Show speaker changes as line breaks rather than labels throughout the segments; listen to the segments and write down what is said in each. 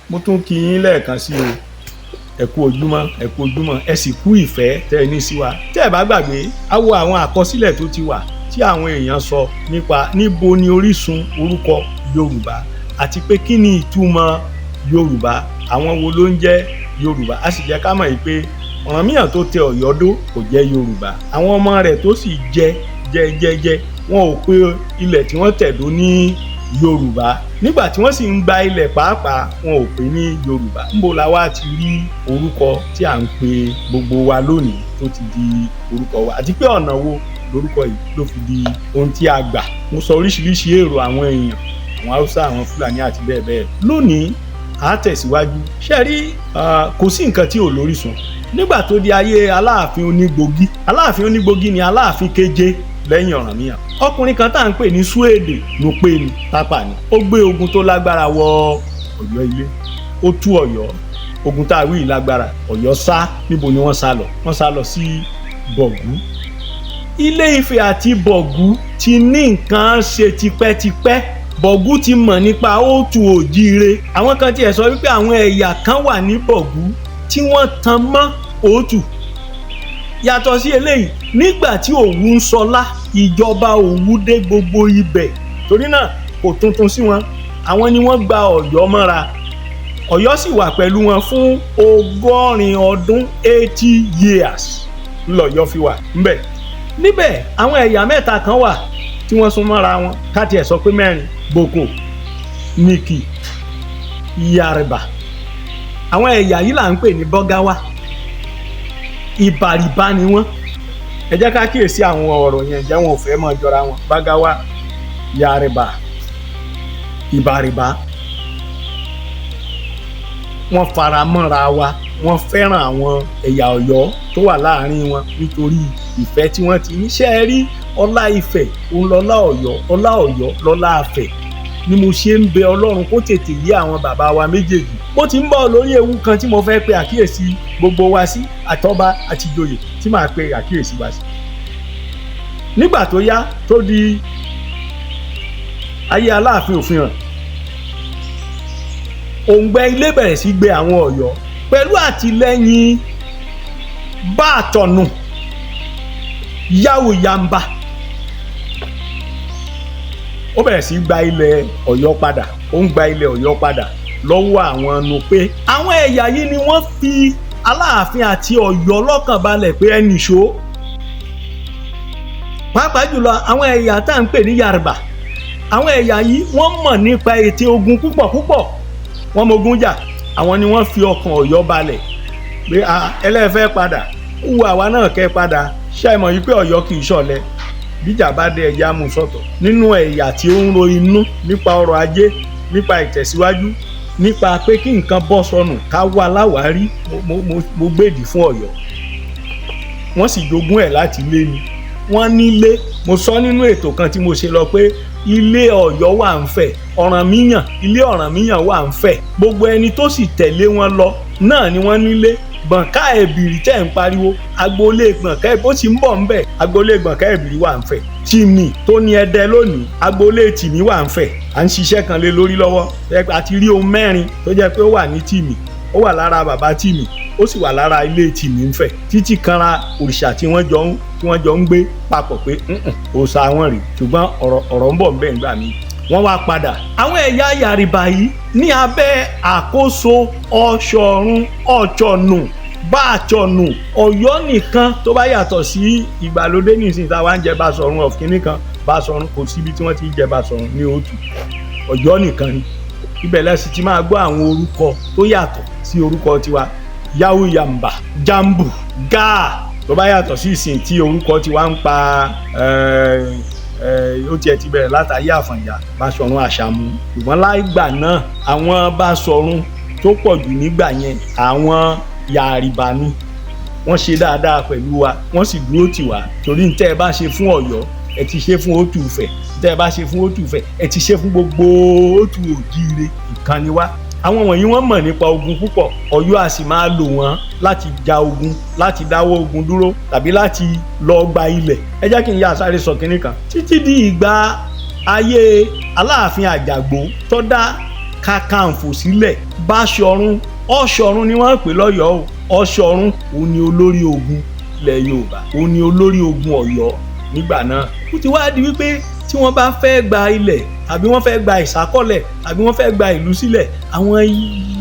mo tún kí yín lẹ́ẹ̀kan sí o, ẹ kú ojúmọ́ ẹ sì kú ìfẹ́ tẹ́ ẹ ní sí wa. tẹ́ ẹ bá gbàgbé a wo àwọn àkọsílẹ̀ tó ti wà tí àwọn èèyàn sọ nípa níbo ni orísun orúkọ Yorùbá àti pé kí ni ìtumọ̀ Yorùbá, àwọn wo ló ń jẹ́ Yorùbá. A sì jẹ́ ká mọ̀ yìí pé Ọ̀rànmíyàn tó tẹ Ọ̀yọ́ dó kò jẹ́ Yorùbá, àwọn ọmọ rẹ̀ tó sì jẹ́ wọn ò pé ilẹ̀ tí wọ́n tẹ̀dó ní Yorùbá, nígbà tí wọ́n sì ń gba ilẹ̀ pàápàá wọn ò pè ní Yorùbá. Níbo la wá ti rí orúkọ tí à ń pe gbogbo wa lónìí tó ti di orúkọ wa, àti pé ọ̀nà wo lórúkọ yìí ló fi di ohun tí a gbà. Mo sọ oríṣiríṣi èrò àwọn èèyàn, àwọn Haúsá, àwọn Fúlàní àti bẹ́ẹ̀ bẹ́ẹ̀. Lónìí a tẹ̀síwájú. Ṣé rí kò sí nǹkan tí ò lórísun. Nígbà tó di ayé Aláàfin Onígbògi ni Aláàfin keje lẹ́yìn Ọ̀rànmíyàn. Ọkùnrin kan tá à ń pè ní Súèdè Nupe ni pápá ni. Ó gbé ogun tó lágbára wọ Ọ̀yọ́ ilé, ó tú Ọ̀yọ́. Ogun tá a wí lágbára. Ọ̀yọ́ sá. Níbo ni wọ́n sá lọ? Wọ́n sá lọ sí Bọ̀gú. Ilé Ifẹ̀ àti Bọ̀gú ti ní nǹkan ṣe tipẹ́tipẹ́. Bọ̀gú ti mọ̀ nípa òtù òjíire. Àwọn kan tiẹ̀ sọ wípé àwọn ẹ̀yà kan wà ní Bọ̀gú tí wọ́n tan mọ́ òtù. Yàtọ̀ sí eléyìí, nígbà tí Òwu ń sọlá, ìjọba Òwu dé gbogbo ibẹ̀. Torí náà kò tuntun sí wọn. Àwọn ni wọ́n gba Ọ̀yọ́ mọ́ra. Ọ̀yọ́ sì wà pẹ̀lú wọn fún 100 ọdún 80 years lọ́yọ́ fi wà ńbẹ̀. Níbẹ̀ àwọn ẹ̀yà mẹ́ta kan wà tí wọ́n sún mọ́ra wọn, ká tiẹ̀ sọ pé mẹ́rin: Boko, Niki, Yaruba. Àwọn ẹ̀yà yìí là ń pè ní Bọ́gáwá. Ìbàrìbá ni wọ́n. Ẹ jẹ́ ká kíyèsí àwọn ọ̀rọ̀ yẹn, jẹ́ wọn ò fẹ́ mọ́ jọra wọn. Bọ́gáwá, Yaruba, Ìbàrìbá. Wọ́n fara mọ́ra wa, wọ́n fẹ́ràn àwọn ẹ̀yà Ọ̀yọ́ tó wà láàrin wọn nítorí ìfẹ́ tí wọ́n ti ní. Ṣé ẹ rí ọlá Ifẹ̀ òun lọ́lá Ọ̀yọ́, ọlá Ọ̀yọ́ lọ́lá Ifẹ̀. Ni mo ṣe ń bẹ Ọlọ́run kó tètè yé àwọn bàbá wa méjèèjì. Mo ti ń bọ̀ lórí ewu kan tí mo fẹ́ pe àkíyèsí gbogbo wa sí, àtọba àti ìjòyè, tí màá pe àkíyèsí wa sí. Nígbà tó yá tó di ayé Aláàfin Òfìràn, òǹgbẹ ilé bẹ̀rẹ̀ sí gbé àwọn Ọ̀yọ́ pẹ̀lú àtìlẹ́yìn Báàtọ̀nù Yáwòyàmbá. Ó bẹ̀rẹ̀ sí gba ilẹ̀ Ọ̀yọ́ padà, ó ń gba ilẹ̀ Ọ̀yọ́ padà lọ́wọ́ àwọn Nupe. Àwọn ẹ̀yà yìí ni wọ́n fi Aláàfin àti Ọ̀yọ́ lọ́kàn balẹ̀ pé ẹnì ṣó. Pàápàá jùlọ àwọn ẹ̀yà tá à ń pè ní Yaruba. Àwọn ẹ̀yà yìí wọ́n mọ̀ nípa ète ogun púpọ̀. Wọ́n mogun jà. Àwọn ni wọ́n fi ọkàn Ọ̀yọ́ balẹ̀ pé ẹlẹ́fẹ́ padà, ó wù àwa náà kẹ́ padà. Ṣé ẹ mọ̀ yìí pé Ọ̀yọ́ kì í ṣọ̀lẹ? Bíjà bá dé ẹja mú sọ́tọ̀. Nínú ẹ̀yà tí ó ń ro inú nípa ọrọ̀ ajé, nípa ìtẹ̀síwájú, nípa pé kí nǹkan bọ́ sọnù ká wá láwárí, mo gbèdì fún Ọ̀yọ́. Wọ́n sì jogún ẹ̀ láti ilé ni. Wọ́n nílé. Mo sọ nínú ètò kan tí mo ṣe lọ pé ilé Ọ̀yọ́ wà ń fẹ̀, Ọ̀rànmíyàn, ilé Ọ̀rànmíyàn wà ń fẹ̀. Gbogbo ẹni tó sì tẹ̀lé wọn lọ náà ni wọ́n nílé. Gbọ̀nká Ẹ̀bìrì tẹ̀ ń pariwo, agboolé Gbọ̀nká Ẹ̀bìrì ó sì ń bọ̀ ń bẹ̀, agboolé Gbọ̀nká Ẹ̀bìrì wà ń fẹ̀. Tìmì tó ní Ẹdẹ lónìí, agboolé Tìmì wà ń fẹ̀. À ń ṣiṣẹ́ kan lé lórí lọ́wọ́. Àti rí ohun mẹ́rin tó jẹ́ pé ó wà ní Tìmì, ó wà lára bàbá Tìmì, ó sì wà lára ilé Tìmì ń fẹ̀. Títí kanra òrìṣà tí wọ́n jọ ń gbé papọ̀ pé òòṣà wọn rèé, ṣùgbọ́n ọ̀rọ̀ ń bọ̀ ń bẹ̀ ń gbà mí. Wọ́n wá padà. Àwọn ẹ̀yà Yaruba yìí ní abẹ́ àkóso Ọ̀ṣọ̀run, Ọ̀ṣọ̀nù, Báàtọ̀nù. Ọ̀yọ́ nìkan tó bá yàtọ̀ sí ìgbàlódé nísìnyí táwa ń jẹ Báṣọ̀run of kìíní kan. Báṣọ̀run kò síbi tí wọ́n ti ń jẹ Báṣọ̀run ní òtù. Ọ̀yọ́ nìkan ni. Ibẹ̀ lẹ́sìn tí máa gbọ́ àwọn orúkọ tó yàtọ̀ sí orúkọ tiwa. Yáwòyàmbá, Jambu, Gáà tó bá yàtọ̀ sí ìsìn tí orúkọ tiwa ń pa ó tiẹ̀ ti bẹ̀rẹ̀ látàrí Àfọ̀njá, Báṣọ̀run Àṣàmú. Ṣùgbọ́n láìgbà náà àwọn Báṣọ̀run tó pọ̀ jù nígbà yẹn àwọn Yaruba ni. Wọ́n ṣe dáadáa pẹ̀lú wa, wọ́n sì dúró tì wá. Torí ntẹ́ ẹ bá ṣe fún Ọ̀yọ́ ẹ ti ṣe fún òtù Ifẹ̀, ntẹ́ ẹ bá ṣe fún òtù Ifẹ̀ ẹ ti ṣe fún gbogbo òtù òjíire. Ìkànnì wa. Àwọn wọ̀nyí wọ́n mọ̀ nípa ogun púpọ̀. Ọ̀yọ́ a sì máa lò wọ́n láti ja ogun, láti dáwọ́ ogun dúró tàbí láti lọ gba ilẹ̀. Ẹ jẹ́ kí n yá sáré sọ kinní kan. Títí di ìgbà ayé Aláàfin Àjàgbó tó dá Kakanfò sílẹ̀. Báṣọ̀run Ọ̀ṣọ̀run ni wọ́n pè lọ́yọ̀ọ́ o. Ọ̀ṣọ̀run òun ni olórí ogun ilẹ̀ Yorùbá, òun ni olórí ogun Ọ̀yọ́ nígbà náà. Ó ti wá di wípé tí wọ́n bá fẹ́ gba ilẹ̀ tàbí wọ́n fẹ́ gba ìsákọ́lẹ̀ tàbí wọ́n fẹ́ gba ìlú sílẹ̀, àwọn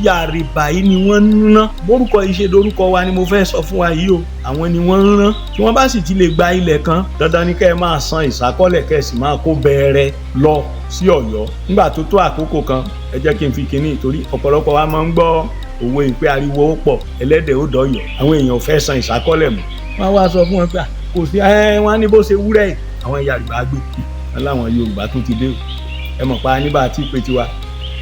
yàrìbà yìí ni wọ́n ń rán. Bórúkọ ìṣèdorúkọ wa ni mo fẹ́ sọ fún wa yìí o. Àwọn ni wọ́n ń rán. Tí wọ́n bá sì ti lè gba ilẹ̀ kan, dandan ni kẹ́ ẹ máa san ìsákọ́lẹ̀, kẹ́ ẹ sì máa kó bẹ̀rẹ̀ lọ sí Ọ̀yọ́. Nígbà tó tó àkókò kan, ẹ jẹ́ kí n fi kinní torí ọ̀pọ̀lọpọ̀ wa máa ń gbọ́ òwe ìpè ariwo ó pọ̀ ẹlẹ́dẹ̀ ó dọ̀yọ̀. Àwọn èèyàn ò fẹ́ san ìsákọ́lẹ̀ mọ́. Wọ́n á wá sọ fún wọn pé kò sí wọ́n á ní bó ṣe wúrẹ́ yìí. Àwọn yàrìbà gbé láwọn Yorùbá tún ti dé o. Ẹ mọ̀ pa nígbà tí pé tiwa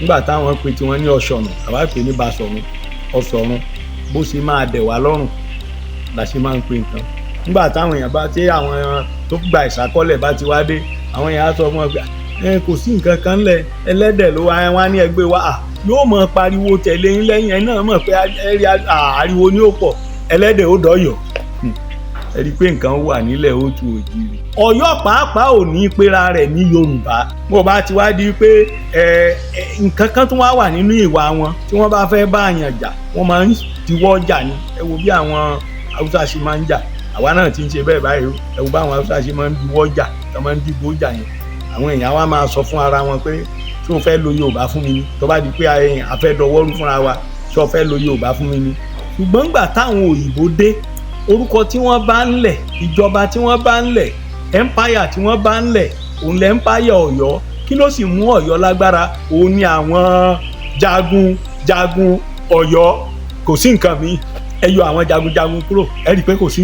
nígbà táwọn pé tiwọn ní Ọ̀ṣọ̀run àwa pè ní Báṣọ̀run. Ọ̀ṣọ̀run bó ṣe máa dẹ̀ wá lọ́rùn la ṣe máa ń pè nǹkan. Nígbà táwọn èèyàn bá tí àwọn tó gba ìsákọ́lẹ̀ bá ti wá dé, àwọn èèyàn á sọ fún wọn pé kò sí nǹkan kan lẹ̀ ẹlẹ́dẹ̀ ló wá ní ẹgbẹ́ wa yóò mọ̀ pariwo tẹ̀lé yín lẹ́yìn ẹ̀ náà mọ̀ pé ariwo ni ó pọ̀ ẹlẹ́dẹ̀ ó dọ̀yọ̀. Ẹ rí i pé nǹkan wà nílẹ̀ ó tu òjìrì. Ọ̀yọ́ pàápàá ò ní pera rẹ̀ ní Yorùbá. Bó bá ti wá di pé nǹkan kan tún wá wà nínú ìwà wọn tí wọ́n bá fẹ́ bá àyàn jà, wọ́n máa ń diwọ́ jà ni. Ẹ wo bí àwọn Haúsá ṣe máa ń jà. Àwa náà ti ń ṣe bẹ́ẹ̀ báyìí o. Ẹ wo bí àwọn Haúsá ṣe máa ń diwọ́ jà, tí wọ́n máa ń dìbò jà yẹn. Àwọn èèyàn wa máa sọ fún ara wọn pé tí wọ́n fẹ́ lo Yorùbá fún mi ni. Tó bá di pé a fẹ́ dọwọ́rú fúnra wa, tí wọ́n fẹ́ lo Yorùbá fún mi ni. Ṣùgbọ́n nígbà táwọn òyìnbó dé, orúkọ tí wọ́n bá ń lẹ̀, ìjọba tí wọ́n bá ń lẹ̀, empire tí wọ́n bá ń lẹ̀, òun lẹ̀ empire Ọ̀yọ́. Kí ló sì mú Ọ̀yọ́ lágbára? Òun ni àwọn jagun Ọ̀yọ́. Kò sí nǹkan míì. Ẹ yọ àwọn jagunjagun kúrò, ẹ rí i pé kò sí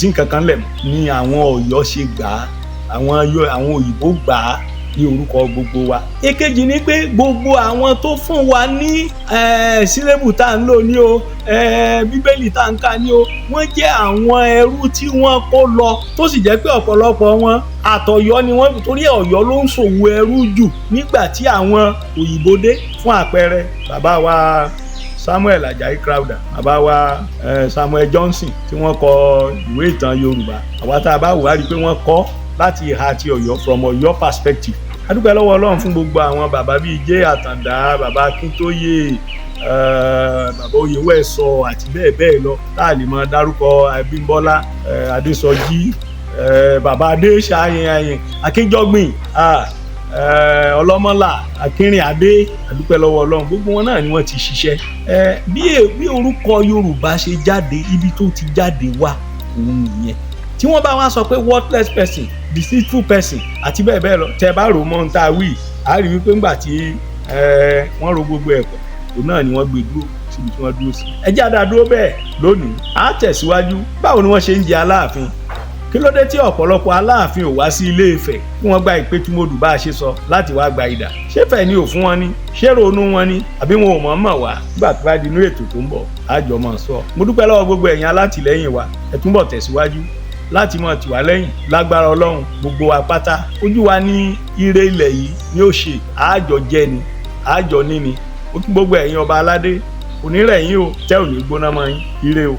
nǹkan kan lẹ̀ mọ́. Ni àwọn Ọ̀yọ́ ṣe gbà á, àwọn òyìnbó gbà á ní orúkọ gbogbo wa. Èkejì ni pé gbogbo àwọn tó fún wa ní sílébù tá à ń lò ní o, bíbélì tá à ń kà ní o, wọ́n jẹ́ àwọn ẹrú tí wọ́n kó lọ, tó sì jẹ́ pé ọ̀pọ̀lọpọ̀ wọn àtọ̀yọ́ ni wọ́n, torí Ọ̀yọ́ ló ń ṣòwò ẹrú jù nígbà tí àwọn òyìnbó dé. Fún àpẹẹrẹ bàbá wa Samuel Ajayi Crowther, bàbá wa Samuel Johnson tí wọ́n kọ ìwé ìtàn Yorùbá. Àwa tá a bá wò á rí i pé wọ́n kọ láti ìhà ti Ọ̀yọ́, from Ọ̀yọ́ perspective. A dúpẹ́ lọ́wọ́ Ọlọ́run fún gbogbo àwọn bàbá bíi J. Àtàndá, bàbá Akíntóyè, bàbá Oyèwẹ̀sọ àti bẹ́ẹ̀ bẹ́ẹ̀ lọ. Tá a lè máa dárúkọ Abímbọ́lá, Adésọjí, bàbá Adéṣayẹyẹ, Akínjọ́gbìn, Ọlọ́mọ́lá, Akínrìnadé. A dúpẹ́ lọ́wọ́ Ọlọ́run, gbogbo wọn náà ni wọ́n ti ṣiṣẹ́. Bí orúkọ Yorùbá ṣe jáde, ibi tó ti jáde wá òun nìyẹn. Tí wọ́n bá wá sọ pé worthless person, deceitful person àti bẹ́ẹ̀ bẹ́ẹ̀ lọ, tẹ́ bá rò mọ́ ń ta wí, a rí wípé ńgbà tí wọ́n ro gbogbo ẹ̀kọ́, òun náà ni wọ́n gbé dúró síbi tí wọ́n dúró sí. Ẹ jẹ́ àdá dúró bẹ́ẹ̀ lónìí. A tẹ̀síwájú. Báwo ni wọ́n ṣe ń jẹ Aláàfin? Kí ló dé tí ọ̀pọ̀lọpọ̀ Aláàfin ò wá sí Ilé Ifẹ̀ kí wọ́n gba ìpètùmọ̀dù bá a ṣe sọ láti wá gba idà? Ṣé fẹ̀ ni ò fún wọn ni? Ṣé ronú wọn ni? Àbí wọn ò mọ̀ wá? Nígbà tó bá di inú ètò tó ń bọ̀, a jọ máa sọ. Mo dúpẹ́ lọ́wọ́ gbogbo ẹ̀yin alátìlẹ́yìn wa. Ẹ túnbọ̀ tẹ̀síwájú láti mọ̀ tì wá lẹ́yìn. Lágbára Ọlọ́run, gbogbo wa pátá, ojú wa ní ire ilẹ̀ yìí ni ó ṣe. Àjọ jẹ ni, àjọ ní ni. Ó kí gbogbo ẹ̀yin ọba aládé, onírẹ̀yìn o, tẹ́ ò ní gbóná mọ́ yín. Ire o.